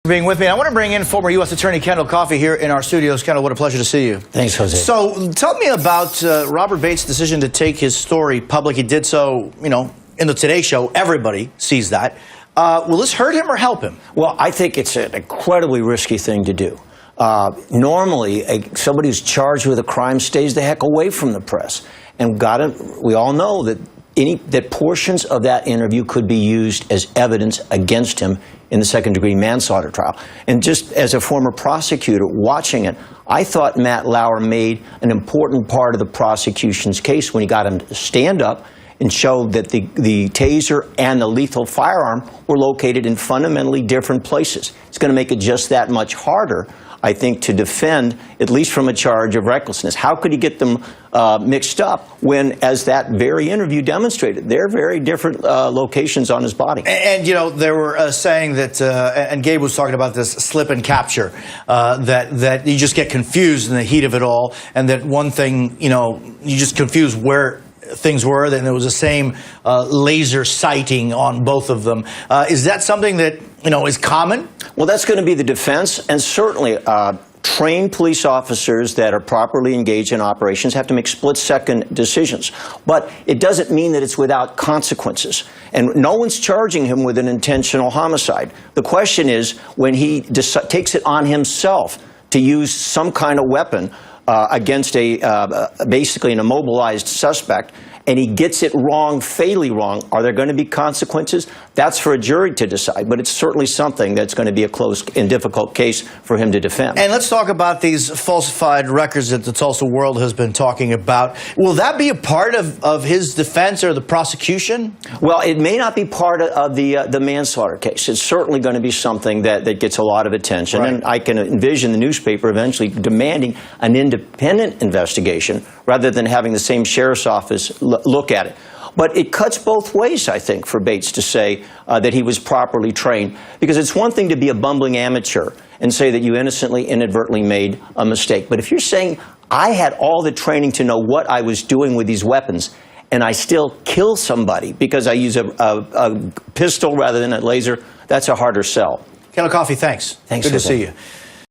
Being with me. I want to bring in former U.S. Attorney Kendall Coffee here in our studios. Kendall, what a pleasure to see you. Thanks, Jose. So tell me about Robert Beitz's decision to take his story public. He did so, you know, in the Today Show. Everybody sees that. Will this hurt him or help him? Well, I think it's an incredibly risky thing to do. Normally, somebody who's charged with a crime stays the heck away from the press. And we all know that portions of that interview could be used as evidence against him in the second-degree manslaughter trial. And just as a former prosecutor watching it, I thought Matt Lauer made an important part of the prosecution's case when he got him to stand up and showed that the taser and the lethal firearm were located in fundamentally different places. It's going to make it just that much harder, I think, to defend, at least from a charge of recklessness. How could he get them mixed up when, as that very interview demonstrated, they're very different locations on his body? And you know, they were saying that, and Gabe was talking about this slip and capture, that you just get confused in the heat of it all, and that one thing, you know, you just confuse where things were, then there was the same laser sighting on both of them. Is that something that, you know, is common? Well, that's going to be the defense, and certainly trained police officers that are properly engaged in operations have to make split-second decisions. But it doesn't mean that it's without consequences. And no one's charging him with an intentional homicide. The question is, when he takes it on himself to use some kind of weapon against basically an immobilized suspect, and he gets it wrong, fatally wrong, are there going to be consequences? That's for a jury to decide, but it's certainly something that's going to be a close and difficult case for him to defend. And let's talk about these falsified records that the Tulsa World has been talking about. Will that be a part of his defense or the prosecution? Well, it may not be part of the manslaughter case. It's certainly going to be something that gets a lot of attention, right. And I can envision the newspaper eventually demanding an independent investigation rather than having the same sheriff's office look at it. But it cuts both ways, I think, for Bates to say that he was properly trained. Because it's one thing to be a bumbling amateur and say that you innocently, inadvertently made a mistake. But if you're saying, I had all the training to know what I was doing with these weapons, and I still kill somebody because I use a pistol rather than a laser, that's a harder sell. Kendall Coffee, thanks. Thanks. Good to see you.